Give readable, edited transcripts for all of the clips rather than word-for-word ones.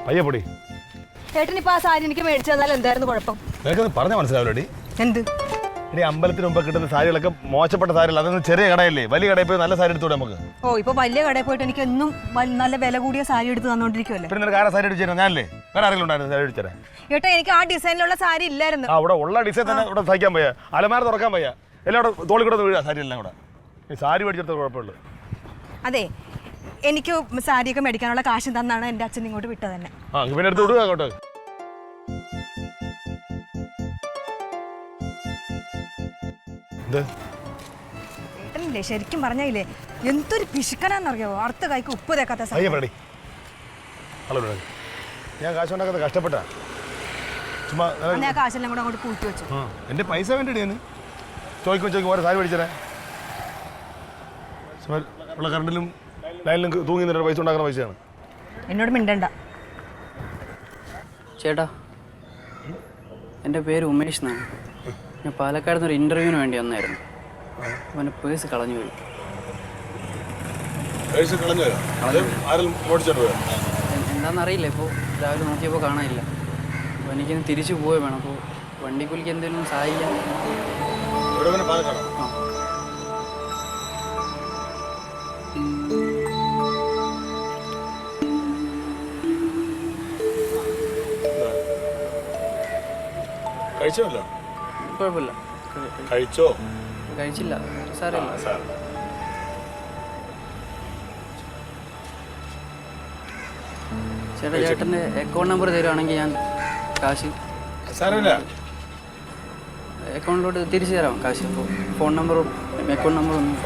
പയ്യെ പൊടി. ചേട്ടനിപ്പോ ആ സാരി എനിക്ക് മേടിച്ചു തന്നാൽ എന്തായിരുന്നു കുഴപ്പം? നിനക്കൊന്ന് പറഞ്ഞാൽ മനസ്സിലാവില്ലോടി. എന്ത്? ഇനി അമ്പലത്തിന് മുമ്പ് കിട്ടുന്ന സാരികളൊക്കെ മോശപ്പെട്ട സാരികൾ, അതൊന്നും ചെറിയ കടയല്ലേ, വലിയ കടയിൽ പോയി നല്ല സാരി എടുത്തൂടെ നമുക്ക്? ഓ, ഇപ്പൊ വലിയ കടയിൽ പോയിട്ട് എനിക്ക് എന്നും നല്ല വില കൂടിയ സാരി എടുത്ത് തന്നോണ്ടിരിക്കുമല്ലേ. പിന്നെ നിനക്ക് ആരാ സാരി അടിച്ചു തരാം? ഞാനല്ലേ? വേറെ ആരെങ്കിലും ഉണ്ടായിരുന്നു സാരി അടിച്ചു തരാൻ? ചേട്ടാ, എനിക്ക് ആ ഡിസൈനിലുള്ള സാരി ഇല്ലായിരുന്നു. അവിടെ ഉള്ള ഡിസൈൻ തന്നെ ഇവിടെ സഹിക്കാൻ വയ്യ, അലമാര തുറക്കാൻ വയ്യ, എല്ലാം അവിടെ തോളി കൂടെ വീഴാ സാരി എല്ലാം കൂടെ. ഈ സാരി മേടിച്ചെടുത്ത കുഴപ്പമുള്ളൂ. അതെ, എനിക്ക് സാരിയൊക്കെ മേടിക്കാനുള്ള കാശ് തന്നാണ് എൻ്റെ അച്ഛൻ ഇങ്ങോട്ട് വിട്ടത് തന്നെ. ആ, പിന്നെ എടുത്ത് വിടുക അങ്ങോട്ട്. ഏട്ടനില്ലേ, ശരിക്കും പറഞ്ഞില്ലേ എന്തൊരു പിശുക്കനാന്നറിയാവോ? അടുത്ത കൈക്ക് ഉപ്പ് തേക്കാത്ത സാരി. ഞാൻ കാശ് ഉണ്ടാക്കാത്ത കഷ്ടപ്പെട്ടാ. ചുമ്മാ കാശെല്ലാം കൂടെ അങ്ങോട്ട് കൂട്ടി വെച്ചു. എന്റെ പൈസ വേണ്ടിട്ട് ഞാൻ ചോദിക്കും ഓരോ സാരി മേടിച്ചേ. ഉള്ള കറണ്ടിലും ലൈനിലും തൂങ്ങി നിന്നിട്ട് പൈസ ഉണ്ടാക്കുന്ന പൈസയാണ്. എന്നോട് മിണ്ടണ്ട. ചേട്ടാ, എൻ്റെ പേര് ഉമേഷ് എന്നാണ്. ഞാൻ പാലക്കാട് നിന്ന് ഒരു ഇൻ്റർവ്യൂവിന് വേണ്ടി വന്നായിരുന്നു. അവൻ്റെ പേഴ്സ് കളഞ്ഞു പോയി. എന്താണെന്നറിയില്ല. ഇപ്പോൾ രാവിലെ നോക്കിയപ്പോൾ കാണാനില്ല. അപ്പോൾ എനിക്കൊന്ന് തിരിച്ചു പോവുക വേണം. അപ്പോൾ വണ്ടിക്കൂലിക്ക് എന്തെങ്കിലും സഹായിക്കാൻ. ആ, കഴിച്ചല്ലോ? കുഴപ്പമില്ല. കഴിച്ചോ? കഴിച്ചില്ല, സാരമില്ല. ചേട്ടാ, ചേട്ടൻ്റെ അക്കൗണ്ട് നമ്പർ തരുവാണെങ്കിൽ ഞാൻ കാശ് അക്കൗണ്ടിലോട്ട് തിരിച്ചു തരാം കാശ്. അപ്പോൾ ഫോൺ നമ്പറും അക്കൗണ്ട് നമ്പറും ഒന്നും.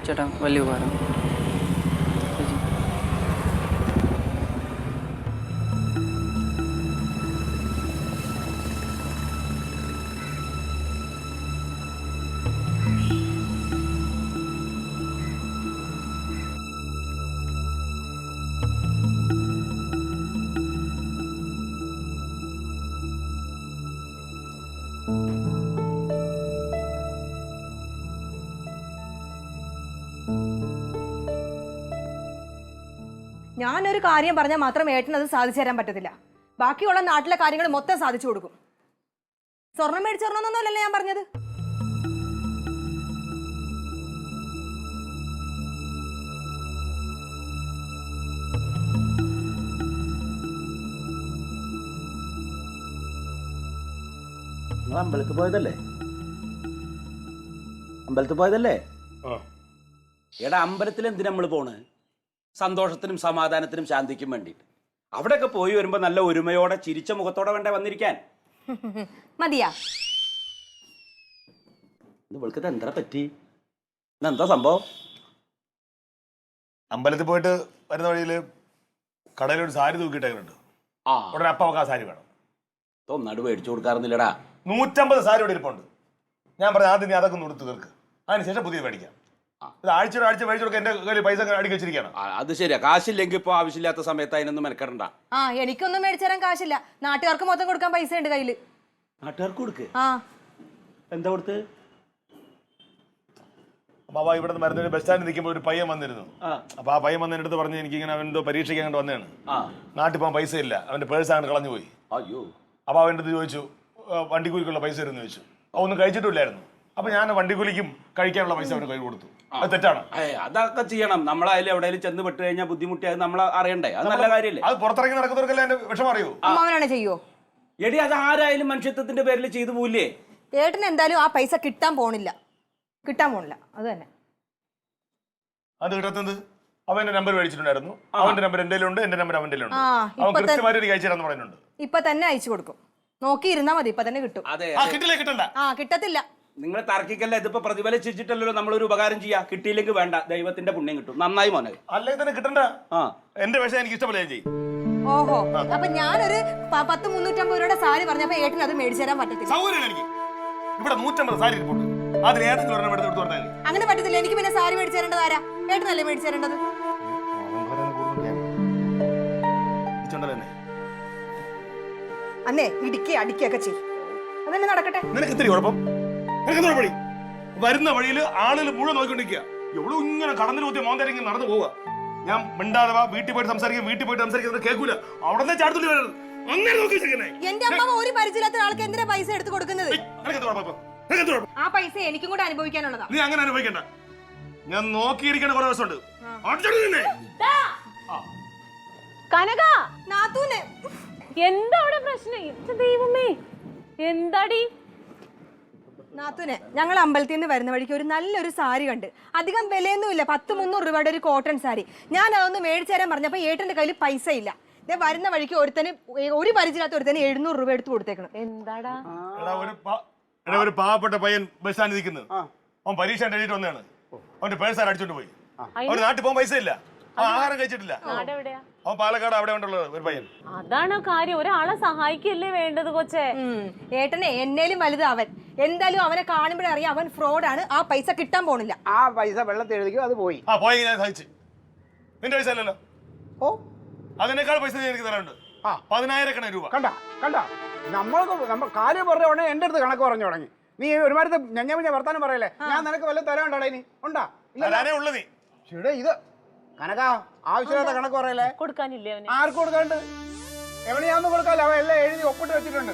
ചേട്ടാ, വലിയ ഉപകാരം. ഞാനൊരു കാര്യം പറഞ്ഞാൽ മാത്രം ഏട്ടന് അത് സാധിച്ചു തരാൻ പറ്റത്തില്ല. ബാക്കിയുള്ള നാട്ടിലെ കാര്യങ്ങൾ മൊത്തം സാധിച്ചു കൊടുക്കും. സ്വർണം മേടിച്ചു തരണമെന്നൊന്നുമല്ലല്ലോ ഞാൻ പറഞ്ഞത്. നിങ്ങൾ അമ്പലത്തിൽ പോയതല്ലേ? അമ്പലത്തിൽ പോയതല്ലേ? എടാ, അമ്പലത്തിൽ എന്തിനാ നമ്മൾ പോണ്? സന്തോഷത്തിനും സമാധാനത്തിനും ശാന്തിക്കും വേണ്ടിയിട്ട്. അവിടെയൊക്കെ പോയി വരുമ്പോ നല്ല ഒരുമയോടെ ചിരിച്ച മുഖത്തോടെ വേണ്ടേ വന്നിരിക്കാൻ? മതിയാ? ഇവൾക്ക് എന്താ പറ്റി? എന്താ സംഭവം? അമ്പലത്തിൽ പോയിട്ട് വരുന്ന വഴിയില് കടയിലൊരു സാരി തൂക്കിയിട്ടുണ്ട്. ഉടനെ അപ്പ ആ സാരി വേണം. ഒന്നാട് മേടിച്ചു കൊടുക്കാറുന്നില്ലടാ. 150 സാരി ഇവിടെ ഇരിപ്പുണ്ട്. ഞാൻ പറഞ്ഞ ആദ്യം നീ അതൊക്കെ ഒന്ന് കൊടുത്ത് തീർക്ക്, അതിനുശേഷം പുതിയ മേടിക്കാം. ഇത് ആഴ്ച മേടിച്ചു കൊടുക്കാൻ എന്റെ കയ്യിൽ പൈസ അടുക്കി വെച്ചിരിക്കുകയാണ്. അത് ശരിയാ, കാശില്ലെങ്കിൽ ഇപ്പൊ ആവശ്യമില്ലാത്ത സമയത്ത് അതിനൊന്നും മെനക്കെടണ്ട. എനിക്കൊന്നും മേടിച്ചു തരാൻ കാശില്ല. നാട്ടുകാർക്ക് മൊത്തം കൊടുക്കാൻ പൈസ ഉണ്ട് കയ്യില്. നാട്ടുകാർക്ക് കൊടുക്ക്. എന്താ കൊടുത്ത്? ബാബാ, ഇവിടെ മരുന്നിന് ബസ് സ്റ്റാൻഡിൽ നിൽക്കുമ്പോൾ ഒരു പയ്യൻ വന്നിരുന്നു. അപ്പൊ ആ പയ്യൻ വന്നതിന്റെ അടുത്ത് പറഞ്ഞ് എനിക്ക് ഇങ്ങനെ അവനെന്തോ പരീക്ഷയ്ക്ക് അങ്ങോട്ട് വന്നതാണ്. നാട്ടിൽ പോകാൻ പൈസ ഇല്ല, അവന്റെ പേഴ്സ് അങ്ങോട്ട് കളഞ്ഞു പോയി. അയ്യോ. അപ്പൊ അവൻ്റെ അടുത്ത് ചോദിച്ചു വണ്ടിക്കൂലിക്കുള്ള പൈസ തരുമെന്ന് ചോദിച്ചു. ഒന്നും കഴിച്ചിട്ടില്ലായിരുന്നു. അപ്പൊ ഞാൻ വണ്ടിക്കൂലിക്കും കഴിക്കാനുള്ള പൈസ അവന് കൈ കൊടുത്തു. അത് തെറ്റാണ്? അതൊക്കെ ചെയ്യണം. നമ്മളായാലും എവിടെയെങ്കിലും ചെന്ന് പെട്ട് കഴിഞ്ഞാൽ ബുദ്ധിമുട്ടിയാൽ നമ്മൾ അറിയണ്ടേ? അത് നല്ല കാര്യമല്ലേ? അത് പുറത്തിറങ്ങി നടക്കുന്നവർക്കല്ലേ എന്റെ വിഷമം അറിയൂ. അമ്മാവനാണ് ചെയ്യോ? എടി, അത് ആരായാലും മനുഷ്യത്വത്തിന്റെ പേരിൽ ചെയ്തു പോയില്ലേ? ഏട്ടന് എന്തായാലും ആ പൈസ കിട്ടാൻ പോണില്ല. അത് തന്നെ. അത് കിട്ടുന്നത് അവന്റെ നമ്പർ മേടിച്ചിട്ടുണ്ടായിരുന്നു. അവന്റെ നമ്പർ എന്റെ ഉണ്ട്, എന്റെ നമ്പർ അവന്റെ ഉണ്ട്. അവൻ കൃത്യമായിട്ട് എനിക്ക് അയച്ചു തരാന്ന് പറയുന്നുണ്ട്. ഇപ്പൊ തന്നെ അയച്ചു കൊടുക്കും. നോക്കിയിരുന്നാ മതി, ഇപ്പൊ തന്നെ കിട്ടും. കിട്ടത്തില്ല. നിങ്ങൾ തർക്കിക്കല്ല. ഇതിപ്പോ പ്രതിഫലിച്ചിട്ടല്ലോ നമ്മളൊരു ഉപകാരം ചെയ്യാ. കിട്ടിയില്ലെങ്കിൽ വേണ്ട, ദൈവത്തിന്റെ പുണ്യം കിട്ടും. നന്നായി മോനെ. അല്ലെങ്കിൽ തന്നെ കിട്ടണ്ട. എന്റെ വിഷയം എനിക്ക് ഇഷ്ടപ്പെടാൻ ചെയ്യും. ഓഹോ, അപ്പൊ ഞാനൊരു 10-350 രൂപയുടെ സാരി പറഞ്ഞപ്പോ ഏട്ടന് അത് മേടിച്ചു തരാൻ പറ്റത്തില്ല. സൗകര്യം എനിക്ക് ഇവിടെ 150 സാരി ഇരിപ്പുണ്ട്. അതിന് ഏതെങ്കിലും ഒരെണ്ണം എടുത്ത് കൊടുത്താൽ അങ്ങനെ പറ്റത്തില്ല. എനിക്ക് പിന്നെ സാരി മേടിച്ചു തരേണ്ടത് ആരാ? ഏട്ടനല്ലേ മേടിച്ചു തരേണ്ടത്. തന്നെ അന്നേ ഇടിക്കുക അടിക്കുകയൊക്കെ ചെയ്യും അതന്നെ നടക്കട്ടെ. നിനക്ക് ഇത്തിരി കുഴപ്പം, നിനക്ക് എന്താ വഴി? വരുന്ന വഴിയിൽ ആളുകൾ മുഴുവൻ നോക്കിക്കൊണ്ടിരിക്കുക. എവിടെ ഇങ്ങനെ കടന്നിൽ കുത്തിയ മോന്തരങ്ങി നടന്നു പോവുക. ഞാൻ മിണ്ടാതെ വാ, വീട്ടിൽ പോയിട്ട് സംസാരിക്കും, വീട്ടിൽ പോയിട്ട് സംസാരിക്കുന്നത് കേൾക്കൂല. അവിടെ ചാടത്തുള്ളി വരരുത്. അങ്ങനെ നോക്കി എന്റെ അമ്മ ഒരു പരിചയമില്ലാത്ത ആൾക്ക് എന്തിനാ പൈസ എടുത്ത് കൊടുക്കുന്നത്? ആ പൈസ എനിക്കും കൂടെ അനുഭവിക്കാനുള്ളതാ. നീ അങ്ങനെ അനുഭവിക്കണ്ട. ഞാൻ നോക്കിയിരിക്കേണ്ട കുറെ ദിവസമുണ്ട്. കനക, നാത്തൂനെ എന്താ അവിടെ പ്രശ്നം? ദൈവമേ, എന്താടി? നാത്തൂനെ, ഞങ്ങൾ അമ്പലത്തിൽ നിന്ന് വരുന്ന വഴിക്ക് ഒരു നല്ലൊരു സാരി കണ്ട്. അധികം വിലയൊന്നുമില്ല, 100-300 രൂപയുടെ ഒരു കോട്ടൺ സാരി. ഞാൻ അതൊന്ന് മേടിച്ചു തരാൻ പറഞ്ഞപ്പോ ഏട്ടന്റെ കയ്യിൽ പൈസ ഇല്ല. വരുന്ന വഴിക്ക് ഒരുത്തന് ഒരു പരിചയമില്ലാത്ത ഒരുത്തന് 700 രൂപ എടുത്ത് കൊടുത്തേക്കണം. എന്താടാ? ഒരു പാവപ്പെട്ട പയ്യൻ ബസ് സ്റ്റാൻഡിൽ നിൽക്കുന്നത്. അവൻ പരീക്ഷ എഴുതിയിട്ട് വന്നതാണ്. അവന്റെ പേഴ്സ് അടിച്ചോണ്ട് പോയി. അവന് നാട്ടിൽ പോകാൻ പൈസ ഇല്ല, ആഹാരം കഴിച്ചിട്ടില്ല. അവൻ പാലക്കാട് അവിടെ ഉണ്ടുള്ളത് ഒരു പയ്യൻ. അതാണ് കാര്യം, ഒരാളെ സഹായിക്കല്ലേ വേണ്ടത് കൊച്ചേ. ഏട്ടനെ എന്നേലും വലുത് അവൻ. എന്തായാലും അവനെ കാണുമ്പോഴേ അറിയാം അവൻ ഫ്രോഡാണ്. ആ പൈസ കിട്ടാൻ പോണില്ല. ആ പൈസ വെള്ളത്തിൽ എഴുതിക്കും, അത് പോയി. പോയി ഞാൻ സഹിച്ചു. നിന്റെ പൈസ അല്ലല്ലോ. ഓ, അതിനേക്കാൾ പൈസ എനിക്ക് തരാനുണ്ട്. 10,000 രൂപ. കണ്ട നമ്മൾ കാര്യം പറഞ്ഞ ഉടനെ എന്റെ അടുത്ത് കണക്ക് പറഞ്ഞു തുടങ്ങി. നീ ഒരുമാരത്തെ ഞഞ്ഞ വർത്താനം പറയല്ലേ? ഞാൻ നിനക്ക് വല്ല തരാനുണ്ടോടാ? ഇനി ഉണ്ടാ? ഉള്ളു നീ ചേട്ടാ, ഇത് കനക ആവശ്യമില്ലാത്ത കണക്ക് പറയല്ലേ. കൊടുക്കാനില്ലേ അവന്? ആർക്ക് കൊടുക്കാണ്ട്? എവിടെയാന്ന് കൊടുക്കാല്ലോ, അവ എല്ലാം എഴുതി ഒപ്പിട്ട് വെച്ചിട്ടുണ്ട്.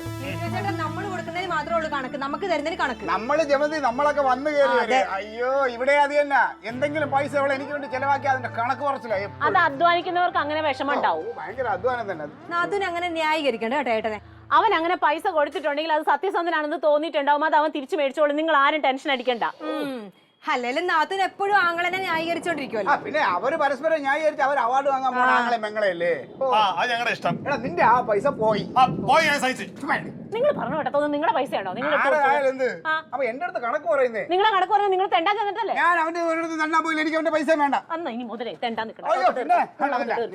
നമ്മൾ കൊടുക്കുന്നതിന് മാത്രമേ ഉള്ളൂ കണക്ക്, നമുക്ക് തരുന്നതിന് കണക്ക്. നമ്മള് ജമതി നമ്മളൊക്കെ വന്നു കയറി. അയ്യോ, ഇവിടെ അത് തന്നെ. എന്തെങ്കിലും പൈസ അവളെ എനിക്ക് വേണ്ടി ചെലവാക്കി അതിന്റെ കണക്ക് കുറച്ചില്ല. അത് അധ്വാനിക്കുന്നവർക്ക് അങ്ങനെ വിഷമം ഉണ്ടാവും. ഭയങ്കര അധ്വാനം തന്നെ. നാത്തൂന് അങ്ങനെ ന്യായീകരിക്കണ്ട കേട്ടോ ഏട്ടനെ. അവൻ അങ്ങനെ പൈസ കൊടുത്തിട്ടുണ്ടെങ്കിൽ അത് സത്യസന്ധനാണെന്ന് തോന്നിയിട്ടുണ്ടാവും. അത് അവൻ തിരിച്ചു മേടിച്ചോളും. നിങ്ങൾ ആരും ടെൻഷൻ അടിക്കണ്ട. അല്ലെങ്കിലും നാത്തൂന് എപ്പോഴും ആങ്ങളെന്നെ ന്യായീകരിച്ചോണ്ടിരിക്കുവല്ലോ. പിന്നെ അവര് പരസ്പരം ന്യായീകരിച്ച് അവർ അവാർഡ് വാങ്ങാൻ പോണ ആങ്ങളെ മെങ്ങളല്ലേ. ഞങ്ങളുടെ ഇഷ്ടം. എടാ, നിന്റെ ആ പൈസ പോയി. ഞാൻ സഹിച്ചു. നിങ്ങൾ പറഞ്ഞു കേട്ടോ, നിങ്ങളുടെ പൈസയാണോ? നിങ്ങൾ എന്ത്? അപ്പൊ എന്റെ അടുത്ത് കണക്ക് പറയുന്നേ. നിങ്ങളെ കണക്ക് പറഞ്ഞാൽ നിങ്ങൾ തെണ്ടാൻ ചെന്നിട്ടല്ലേ? ഞാൻ അവന്റെ അടുത്ത് തണ്ടാൻ പോയില്ല, എനിക്ക് അവന്റെ പൈസ വേണ്ട. അന്ന് ഇനി മുതലേ തെണ്ടാൻ നിൽക്കണം.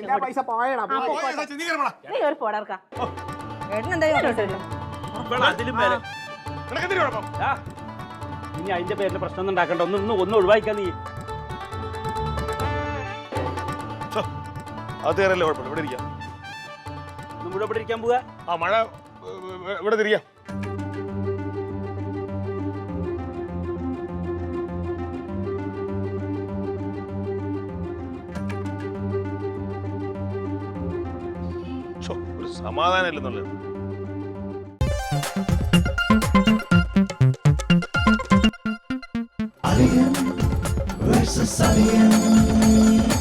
നിന്റെ പൈസ പോയടാ. നീ ഒരു പോടർക്ക. ഇനി അതിന്റെ പേരിൽ പ്രശ്നം ഉണ്ടാക്കണ്ട. ഒന്ന് ഒഴിവാക്കാൻ നീ. അത് കയറല്ലേ, കുഴപ്പമില്ല. ഇവിടെ ഇരിക്കാം. ഇവിടെ ഇരിക്കാൻ പോവാ. മഴ ഇവിടെ തിരിയാം. ഒരു സമാധാനം ഇല്ലെന്നുള്ളത്. Alien versus Alien.